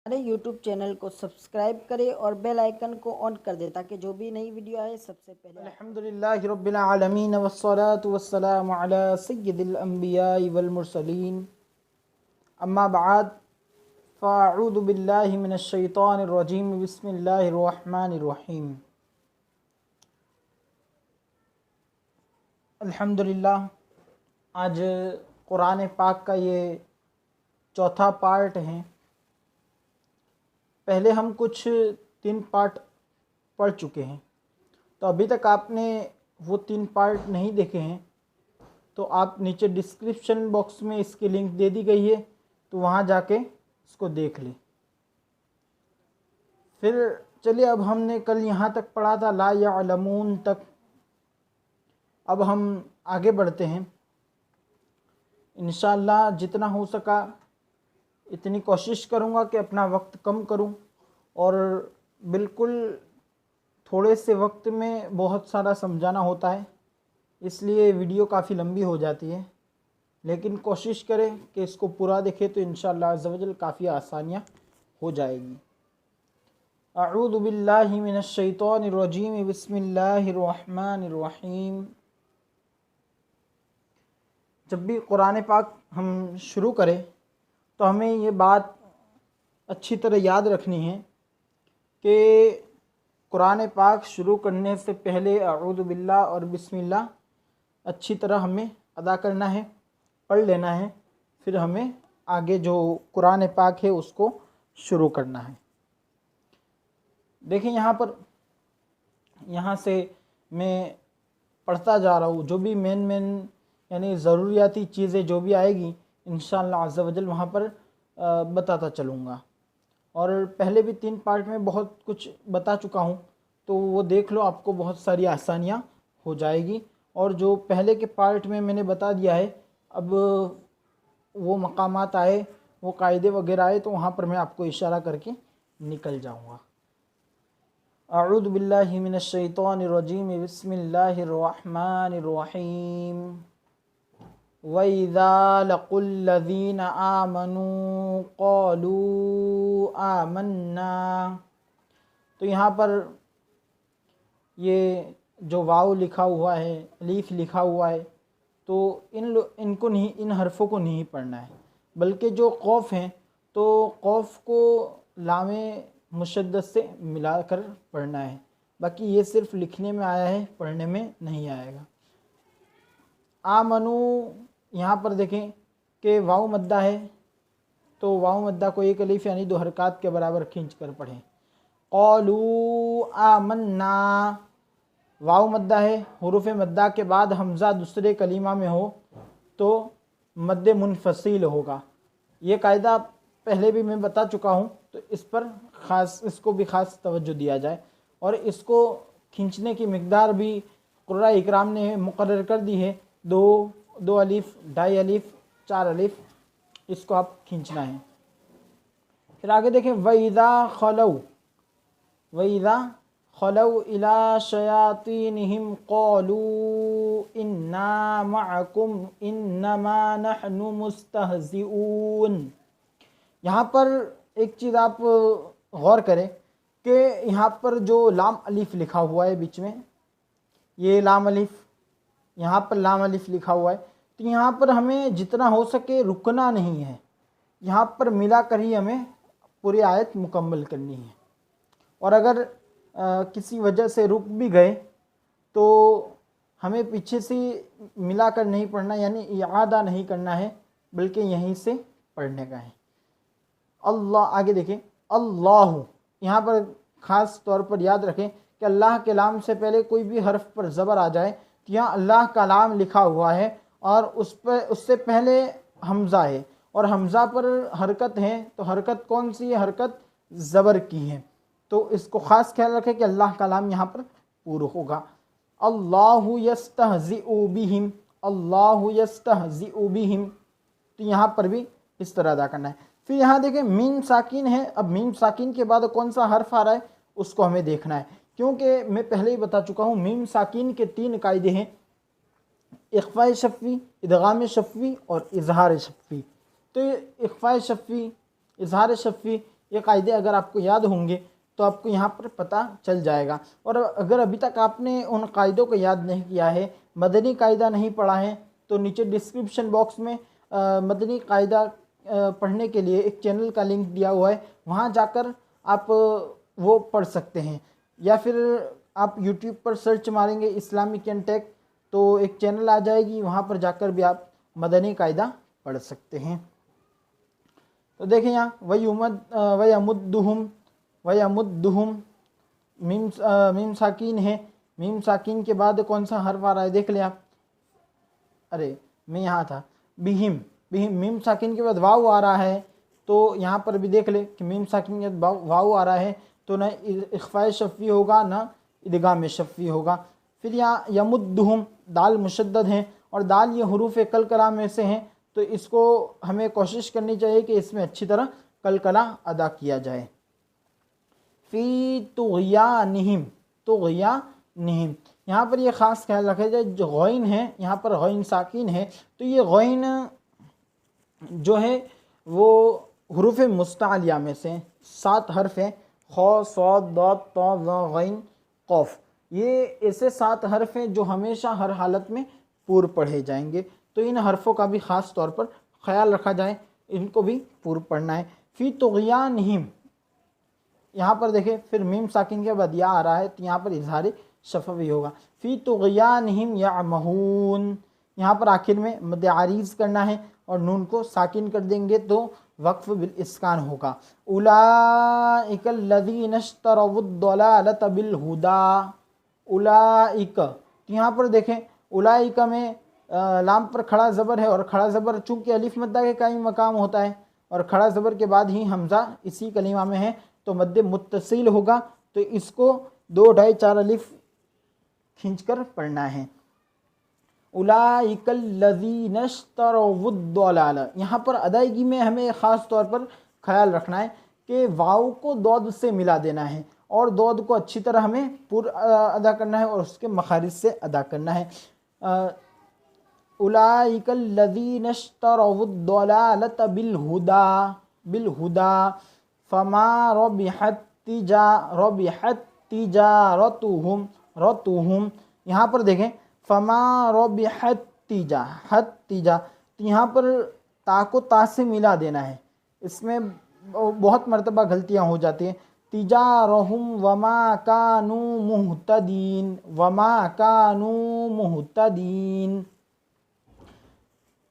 हमारे YouTube channel को subscribe करें और बेल आइकन को ऑन कर दें ताकि जो भी नई वीडियो आए सबसे पहले अल्हम्दुलिल्लाहि रब्बिल आलमीन वस्सलातु वस्सलामु अला सय्यिदिल अंबियाइ वल मुरसलीन अम्मा बाद फ़अऊज़ु बिल्लाहि मिनश शैतानिर रजीम बिस्मिल्लाहिर रहमानिर रहीम। अल्हम्दुलिल्लाह, आज कुरान पाक का ये चौथा पार्ट है। पहले हम कुछ 3 पार्ट पढ़ चुके हैं, तो अभी तक आपने वो 3 पार्ट नहीं देखे हैं तो आप नीचे डिस्क्रिप्शन बॉक्स में इसकी लिंक दे दी गई है, तो वहाँ जाके इसको देख लें। फिर चलिए, अब हमने कल यहाँ तक पढ़ा था ला यअलमून तक। अब हम आगे बढ़ते हैं। इंशाअल्लाह जितना हो सका इतनी कोशिश करूँगा कि अपना वक्त कम करूँ, और बिल्कुल थोड़े से वक्त में बहुत सारा समझाना होता है, इसलिए वीडियो काफ़ी लंबी हो जाती है। लेकिन कोशिश करें कि इसको पूरा देखें तो इंशाअल्लाह अज़्ज़ व जल काफ़ी आसानियाँ हो जाएगी। अऊज़ु बिल्लाहि मिनश शैतानिर रजीम बिस्मिल्लाहिर रहमानिर रहीम। जब भी कुरान पाक हम शुरू करें तो हमें ये बात अच्छी तरह याद रखनी है कि कुरान पाक शुरू करने से पहले अऊज़ु बिल्लाह और बिस्मिल्लाह अच्छी तरह हमें अदा करना है, पढ़ लेना है, फिर हमें आगे जो कुरान पाक है उसको शुरू करना है। देखिए यहाँ से मैं पढ़ता जा रहा हूँ, जो भी मेन यानी ज़रूरियाती चीज़ें जो भी आएगी इंशाअल्लाह अज़्ज़ व जल वहाँ पर बताता चलूँगा। और पहले भी 3 पार्ट में बहुत कुछ बता चुका हूँ, तो वो देख लो, आपको बहुत सारी आसानियाँ हो जाएगी। और जो पहले के पार्ट में मैंने बता दिया है, अब वो मकामात आए, वो कायदे वगैरह आए, तो वहाँ पर मैं आपको इशारा करके निकल जाऊँगा। अऊज़ु बिल्लाहि मिनश शैतानिर रजीम बिस्मिल्लाहिर रहमानिर रहीम। वइज़ा लक़ुल्लज़ीना आमनू क़ालू आमन्ना। तो यहाँ पर ये जो वाव लिखा हुआ है, अलीफ लिखा हुआ है, तो इनको नहीं, इन हरफ़ों को नहीं पढ़ना है, बल्कि जो क़ौफ़ हैं तो क़ौफ़ को लामे मुशद्दद से मिलाकर पढ़ना है। बाकी ये सिर्फ़ लिखने में आया है, पढ़ने में नहीं आएगा। आमनू, यहाँ पर देखें कि वाव मद्दा है, तो वाव मद्दा को एक अलीफ यानी 2 हरकत के बराबर खींच कर पढ़ें। क़ालू आमन्ना, वाव मद्दा है, हुरूफ़ मद्दा के बाद हमज़ा दूसरे कलीमा में हो तो मद्दे मुनफसिल होगा। ये कायदा पहले भी मैं बता चुका हूँ, तो इस पर इसको भी ख़ास तवज्जो दिया जाए। और इसको खींचने की मिक़दार भी क़ुर्रा इकराम ने मुक़र्रर कर दी है, 2 अलीफ, 2.5 अलीफ, 4 अलीफ, इसको आप खींचना है। फिर आगे देखें, वइज़ा खलौ इला शयातीनिहिम क़ालू इन्ना मअकुम इन्नमा नहनु मुस्तहज़िऊन। यहाँ पर एक चीज़ आप गौर करें कि यहाँ पर जो लाम अलीफ लिखा हुआ है बीच में, ये लाम अलीफ, यहाँ पर लाम अलीफ लिखा हुआ है, तो यहाँ पर हमें जितना हो सके रुकना नहीं है, यहाँ पर मिला कर ही हमें पूरी आयत मुकम्मल करनी है। और अगर किसी वजह से रुक भी गए तो हमें पीछे से मिला कर नहीं पढ़ना, यानी इआदा नहीं करना है, बल्कि यहीं से पढ़ने का है। अल्लाह, आगे देखें, अल्लाहु, यहाँ पर ख़ास तौर पर याद रखें कि अल्लाह के लाम से पहले कोई भी हर्फ पर ज़बर आ जाए तो यहाँ अल्लाह का लाम लिखा हुआ है और उससे पहले हमज़ा है, और हमज़ा पर हरकत है, तो हरकत कौन सी है? हरकत ज़बर की है। तो इसको ख़ास ख्याल रखें कि अल्लाह का लाम यहाँ पर पूरा होगा। अल्लाहु यस्तहज़िउ बिहिम, अल्लाहु यस्तहज़िउ बिहिम, तो यहाँ पर भी इस तरह अदा करना है। फिर यहाँ देखें, मीम साकिन है। अब मीम साकिन के बाद कौन सा हर्फ आ रहा है उसको हमें देखना है, क्योंकि मैं पहले ही बता चुका हूँ मीम साकिन के 3 कायदे हैं, इख़्फ़ाए शफ़वी, इदगाम शफ़वी और इज़हार शफ़वी। तो इख़्फ़ाए शफ़वी, इज़हार शफ़वी, ये कायदे अगर आपको याद होंगे तो आपको यहाँ पर पता चल जाएगा। और अगर अभी तक आपने उन कायदों को याद नहीं किया है, मदनी कायदा नहीं पढ़ा है, तो नीचे डिस्क्रिप्शन बॉक्स में मदनी कायदा पढ़ने के लिए एक चैनल का लिंक दिया हुआ है, वहाँ जाकर आप वो पढ़ सकते हैं। या फिर आप YouTube पर सर्च मारेंगे इस्लामिक एंड टेक तो एक चैनल आ जाएगी, वहाँ पर जाकर भी आप मदनी कायदा पढ़ सकते हैं। तो देखें यहाँ वयमुद्दुहुम मीम साकिन है, मीम साकिन के बाद कौन सा हर्फ आ रहा है देख लें आप। अरे मैं यहाँ था, बिहिम, मीम साकिन के बाद वाव आ रहा है, तो यहाँ पर भी देख ले कि मीम साकिन के बाद वाव आ रहा है, तो न इख्फाए शफ़ी होगा न इदगाम शफ़ी होगा। फिर यहाँ यमुद्दुहुम, दाल मुशद्दद है और दाल ये हुरूफ कलकला में से हैं, तो इसको हमें कोशिश करनी चाहिए कि इसमें अच्छी तरह कलकला अदा किया जाए। फ़ी तुग़यानिहिम, यहाँ पर ये ख़ास ख्याल रखा जाए, जो गौइन है यहाँ पर गौइन साकिन है, तो ये गौइन जो है वो हुरूफ मुस्तालिया में से 7 हर्फ हैं, खौ सौद दाद तौ ज़ गैन कौफ। ये ऐसे 7 हर्फ हैं जो हमेशा हर हालत में पूर्व पढ़े जाएंगे, तो इन हर्फ़ों का भी ख़ास तौर पर ख्याल रखा जाए, इनको भी पूर्व पढ़ना है। फ़ी तुग़यानिहिम, यहाँ पर देखें फिर मीम साकिन के बाद या आ रहा है, तो यहाँ पर इज़हार शफ़वी होगा। फ़ी तुग़यानिहिम यअमहून, यहाँ पर आखिर में मद आरीज़ करना है और नून को साकिन कर देंगे तो वक्फ़ बिल इस्कान होगा। उलाइकल लज़ीना इश्तरवुद्दलालत बिल हुदा, उलाइक, तो यहाँ पर देखें उलाइक में लाम पर खड़ा ज़बर है, और खड़ा ज़बर चूँकि अलिफ मद्दा के कायम मकाम होता है और खड़ा ज़बर के बाद ही हमज़ा इसी कलीमा में है, तो मद्दे मुत्तसिल होगा, तो इसको 2 ढाई 4 अलिफ खींचकर पढ़ना है। उलाइकल लज़ीना इश्तरवुद्दलाल, यहाँ पर अदायगी में हमें ख़ास तौर पर ख्याल रखना है कि वाव को दौद से मिला देना है और दौद को अच्छी तरह हमें पूरा अदा करना है और उसके मखारिज से अदा करना है। उलाइकल लज़ीना इश्तरवुद्दलालत बिल हुदा फमा रबिहत तिजारतुहुम, यहाँ पर देखें फमा रबिहत तीजा, तो यहाँ पर ता को ता से मिला देना है, इसमें बहुत मरतबा गलतियाँ हो जाती हैं। तिजारहुम वमा कानू मुहतदीन,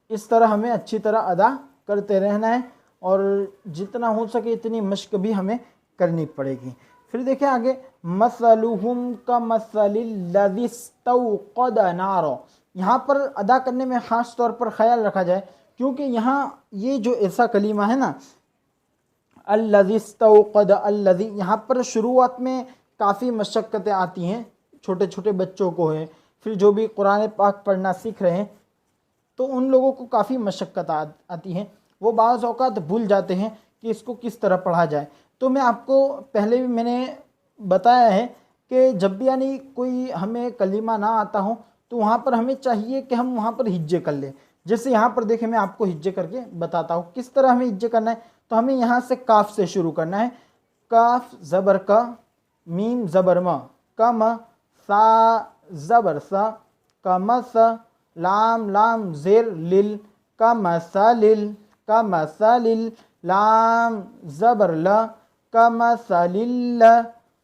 इस तरह हमें अच्छी तरह अदा करते रहना है और जितना हो सके इतनी मश्क भी हमें करनी पड़ेगी। फिर देखिए आगे, मसलुहुम का मसलिल्लज़ी इस्तौक़द नारो, यहाँ पर अदा करने में ख़ास तौर पर ख्याल रखा जाए, क्योंकि यहाँ ये जो ऐसा कलीमा है ना अल्लज़ी इस्तौक़द, अल्लज़ी, यहाँ पर शुरुआत में काफ़ी मशक्क़तें आती हैं, छोटे छोटे बच्चों को है, फिर जो भी कुरान पाक पढ़ना सीख रहे हैं तो उन लोगों को काफ़ी मशक्क़त आती हैं, वो बाज़ औक़ात भूल जाते हैं कि इसको किस तरह पढ़ा जाए। तो मैं आपको पहले भी मैंने बताया है कि जब भी यानी कोई हमें कलीमा ना आता हो तो वहाँ पर हमें चाहिए कि हम वहाँ पर हिज्जे कर लें। जैसे यहाँ पर देखें मैं आपको हिज्जे करके बताता हूँ किस तरह हमें हिज्जे करना है। तो हमें यहाँ से काफ से शुरू करना है, काफ ज़बर का, मीम ज़बर म, कम, सा ज़बर सा, कमस, लाम लाम ज़ेर लिल, कमसलिल, लाम ज़बर ल, कमसलिल,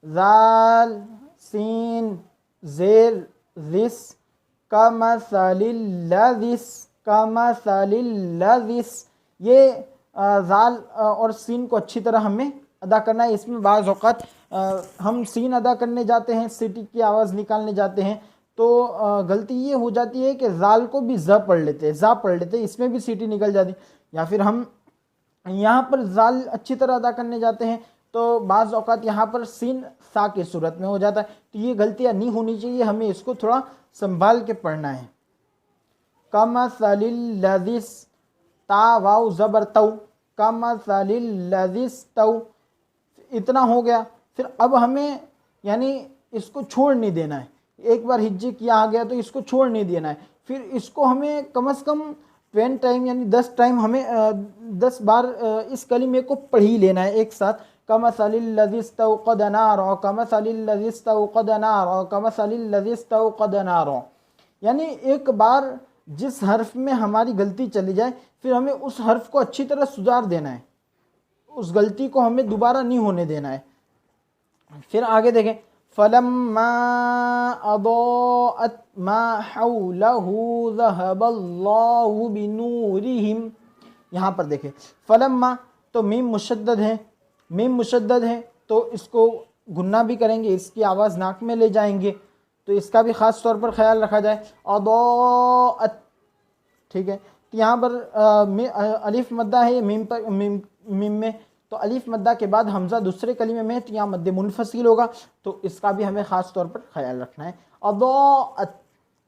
ज़ाल सीन ज़ेर ज़िस, कमसलिल्लज़िस, ये ज़ाल और सीन को अच्छी तरह हमें अदा करना है। इसमें बाज़ औक़ात हम सीन अदा करने जाते हैं, सीटी की आवाज़ निकालने जाते हैं, तो गलती ये हो जाती है कि ज़ाल को भी ज़ पढ़ लेते हैं, इसमें भी सीटी निकल जाती है। या फिर हम यहाँ पर ज़ाल अच्छी तरह अदा करने जाते हैं तो बाज़ औक़ात यहाँ पर सीन सा की सूरत में हो जाता है। तो ये गलतियाँ नहीं होनी चाहिए, हमें इसको थोड़ा संभाल के पढ़ना है। कमसलिल्लज़िस, ता वाव ज़बर तौ, कमसलिल्लज़िस तौ, इतना हो गया। फिर अब हमें यानी इसको छोड़ नहीं देना है, एक बार हिज्जे किया आ गया तो इसको छोड़ नहीं देना है। फिर इसको हमें कम से कम 10 टाइम यानी 10 टाइम हमें 10 बार इस कलीमे को पढ़ ही लेना है एक साथ। कमसलिल लज़ी इस्तौक़द नारा, कमसलिल लज़ी इस्तौक़द नारा, कमसलिल लज़ी इस्तौक़द नारा। यानी एक बार जिस हर्फ में हमारी गलती चली जाए फिर हमें उस हर्फ को अच्छी तरह सुधार देना है, उस गलती को हमें दोबारा नहीं होने देना है। फिर आगे देखें, फलम्मा अदाअत मा हौलहु ज़हबल्लाहु बिनूरिहिम। यहाँ पर देखें फलम्मा तो मीम मुशद्दद है, मीम मुशद्दद है तो इसको गुन्ना भी करेंगे, इसकी आवाज़ नाक में ले जाएंगे, तो इसका भी ख़ास तौर पर ख्याल रखा जाए। अदाअत, ठीक है। तो यहाँ पर अलिफ मद्दा है मीम पर, मीम में, तो अलिफ मद्दा के बाद हमज़ा दूसरे कलीमे में है तो यहाँ मद्द मुनफसिल होगा, तो इसका भी हमें ख़ास तौर पर ख्याल रखना है। अदाअत,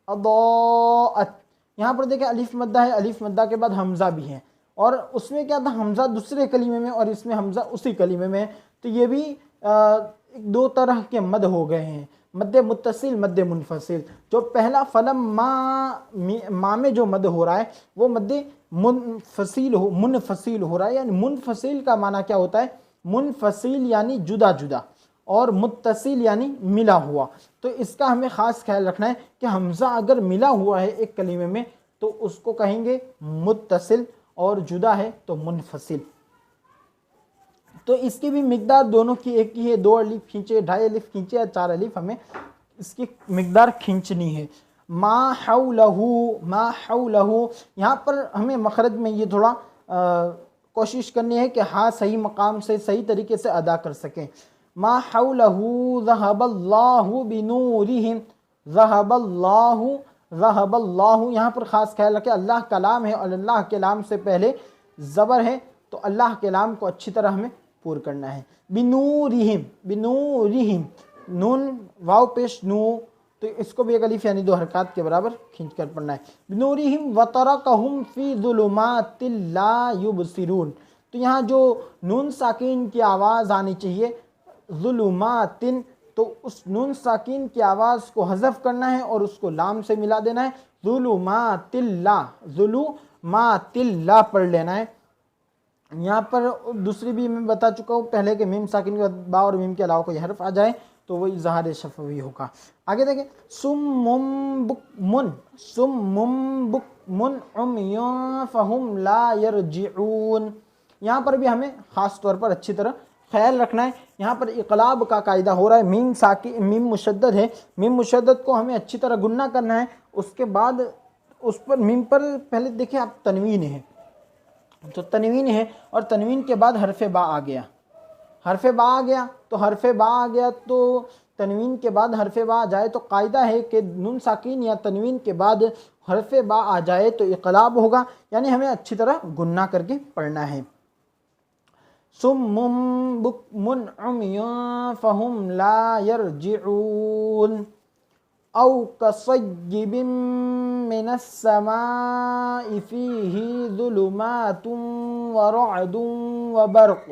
अदाअत, यहाँ पर देखिए अलिफ मद्दा है, अलिफ मद्दा के बाद हमज़ा भी है, और उसमें क्या था हमज़ा दूसरे कलीमे में और इसमें हमज़ा उसी कलीमे में है, तो ये भी दो तरह के मद हो गए हैं, मद्दे मुत्तसिल, मद्दे मुनफसिल। जो पहला फलम माँ में जो मद हो रहा है वो मद्दे मुनफसिल हो रहा है, यानी मुनफसिल का माना क्या होता है, मुनफसिल यानी जुदा जुदा, और मुत्तसिल यानी मिला हुआ। तो इसका हमें ख़ास ख्याल रखना है कि हमज़ा अगर मिला हुआ है एक कलीमे में तो उसको कहेंगे मुत्तसिल, और जुदा है तो मुनफसिल। तो इसकी भी मिकदार दोनों की एक ही है, 2 अलिफ खींचे, 2.5 अलिफ खींचे या 4 अलिफ हमें इसकी मिकदार खींचनी है। मा हौलहु, मा हौलहु, यहाँ पर हमें मखरज में ये थोड़ा कोशिश करनी है कि हाँ सही मकाम से सही तरीके से अदा कर सकें। मा हौलहु ज़हबल्लाहु बिनूरिहिम, ज़हबल्लाहु, ज़हबल्लाहु, यहाँ पर ख़ास ख्याल रखें अल्लाह कलाम है और अल्लाह के लाम से पहले ज़बर है, तो अल्लाह के लाम को अच्छी तरह हमें पूर करना है। बिनूरिहिम, बिनूरिहिम, नून वाव पेश नू, तो इसको भी एक अलिफ यानी 2 हरकत के बराबर खींच कर पढ़ना है। बिनूरिहिम वतरकहुम फी ज़ुलुमातिल ला युबसिरून, तो यहाँ जो नून साकिन की आवाज़ आनी चाहिए ज़ुलुमातिन, तो उस नून साकिन की आवाज़ को हज़फ करना है और उसको लाम से मिला देना है, ज़ुलुमातिल्ला, ज़ुलुमातिल्ला पढ़ लेना है। यहाँ पर दूसरी भी मैं बता चुका हूँ, पहले के मीम साकिन के बाद बा और मीम के अलावा कोई हर्फ आ जाए तो वही इज़हार शफ़वी होगा। आगे देखें, सुम्मुम बुक्मुन, सुम्मुम बुक्मुन उम्युन फ़हुम ला यरजिऊन, यहाँ पर भी हमें ख़ास तौर पर अच्छी तरह ख्याल रखना है। यहाँ पर इक़लाब का कायदा हो रहा है, मीम साकिन, मीम मुशद्दद है, मीम मुशद्दद को हमें अच्छी तरह गुन्ना करना है, उसके बाद उस पर मीम पर पहले देखें आप तनवीन है, तो तनवीन है और तनवीन के बाद हरफ बा आ गया, हरफ बा आ गया, तो हरफ बा आ गया तो तनवीन के बाद हरफ बा आ जाए तो कायदा है कि नून साकिन या तनवीन के बाद हरफ बा आ जाए तो इक़लाब होगा, यानी हमें अच्छी तरह गुन्ना करके पढ़ना है। सुम्मुम बुक्मुन उम्युन फ़हुम ला यरजिऊन, औ कसय्यिबिम मिनस समाइ फ़ीही ज़ुलुमातुन व रअदुन व बर्क़।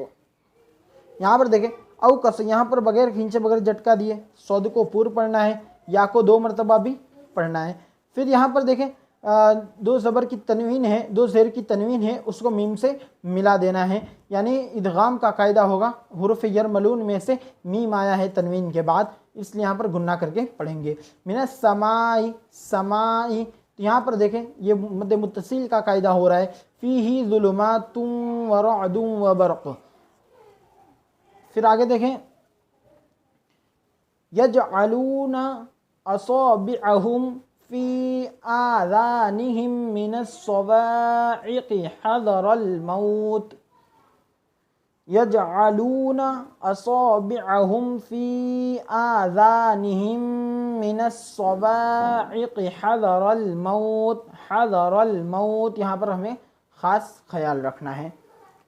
यहाँ पर देखें औ कस, यहाँ पर बगैर खींचे बगैर झटका दिए सौद को पूर्व पढ़ना है, या को 2 मरतबा भी पढ़ना है। फिर यहाँ पर देखें 2 ज़बर की तनवीन है, 2 ज़ेर की तनवीन है, उसको मीम से मिला देना है, यानी इदगाम का कायदा होगा। हुरूफ यरमलून में से मीम आया है तनवीन के बाद, इसलिए यहाँ पर गुन्ना करके पढ़ेंगे। मिनस समाई, समाई, तो यहाँ पर देखें ये मद्दे मुत्तसिल का कायदा हो रहा है, फ़ीही ज़ुलुमातुन व रअदुन व बर्क़। फिर आगे देखें, यजअलूना असाबिअहुम फ़ी आज़ानिहिम मिनस सवाइक़ि हज़रल मौत, यजअलूना असाबिअहुम फ़ी आज़ानिहिम मिनस सवाइक़ि हज़रल मौत, हज़रल मौत, यहाँ पर हमें ख़ास ख्याल रखना है।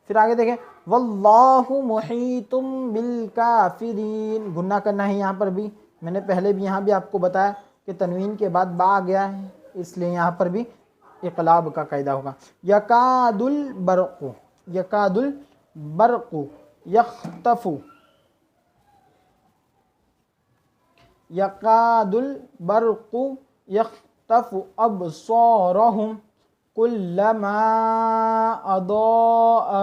फिर आगे देखें, वल्लाहु मुहीतुम बिल काफिरीन, गुन्ना करना है। यहाँ पर भी मैंने पहले भी यहाँ भी आपको बताया कि तनवीन के बाद बा आ गया है, इसलिए यहाँ पर भी इक़लाब का कायदा होगा। यकादुल बर्क़ु, यकादुल बर्क़ु यख्तफ़ु, यकादुल बर्क़ु यख्तफ़ु अबसारहुम, कुल्लमा अदॉअ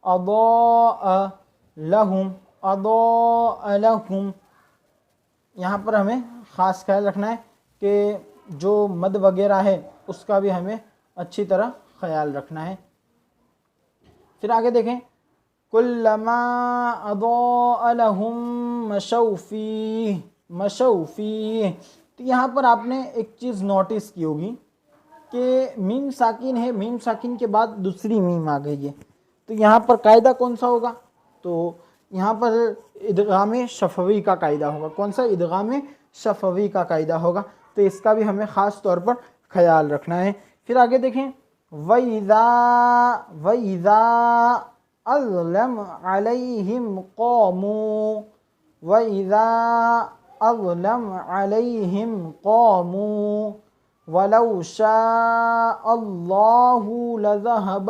अदॉअ लहुम अदॉअ लहुम। यहाँ पर हमें ख़ास ख्याल रखना है कि जो मद वगैरह है उसका भी हमें अच्छी तरह ख्याल रखना है। फिर आगे देखें, कुल्लमा अदॉअ लहुम मशौफ़ी मशौफ़ी। तो यहाँ पर आपने एक चीज़ नोटिस की होगी कि मीम साकिन है, मीम साकिन के बाद दूसरी मीम आ गई है, तो यहाँ पर कायदा कौन सा होगा? तो यहाँ पर इदगाम शफवी का कायदा होगा। कौन सा? इदगाम शफवी का कायदा होगा। तो इसका भी हमें ख़ास तौर पर ख्याल रखना है। फिर आगे देखें, वइज़ा वइज़ा अज़लम अलैहिम क़ामू वइज़ा अज़लम अलैहिम क़ामू वलौ शाअल्लाहु लज़हब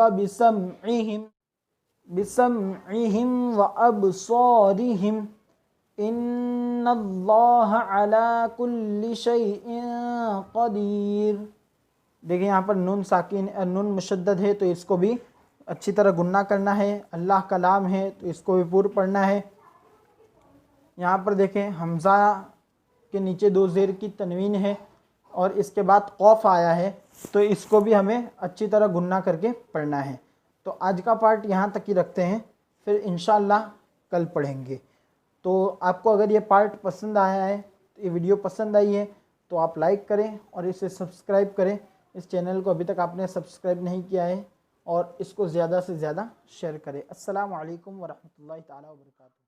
बिसमइहिम व अबसारिहिम इन्नल्लाह अला कुल्लि शैइन क़दीर। देखिए यहाँ पर नून साकिन नून मुशद्दद है, तो इसको भी अच्छी तरह गुन्ना करना है। अल्लाह का नाम है तो इसको भी पूर्ण पढ़ना है। यहाँ पर देखें हमज़ा के नीचे दो ज़ेर की तनवीन है और इसके बाद क़ौफ़ आया है, तो इसको भी हमें अच्छी तरह गुन्ना करके पढ़ना है। तो आज का पार्ट यहाँ तक ही रखते हैं, फिर इंशाअल्लाह कल पढ़ेंगे। तो आपको अगर ये पार्ट पसंद आया है, ये वीडियो पसंद आई है, तो आप लाइक करें और इसे सब्सक्राइब करें। इस चैनल को अभी तक आपने सब्सक्राइब नहीं किया है, और इसको ज़्यादा से ज़्यादा शेयर करें। अस्सलामु अलैकुम व रहमतुल्लाहि ताला व बरकातुहू।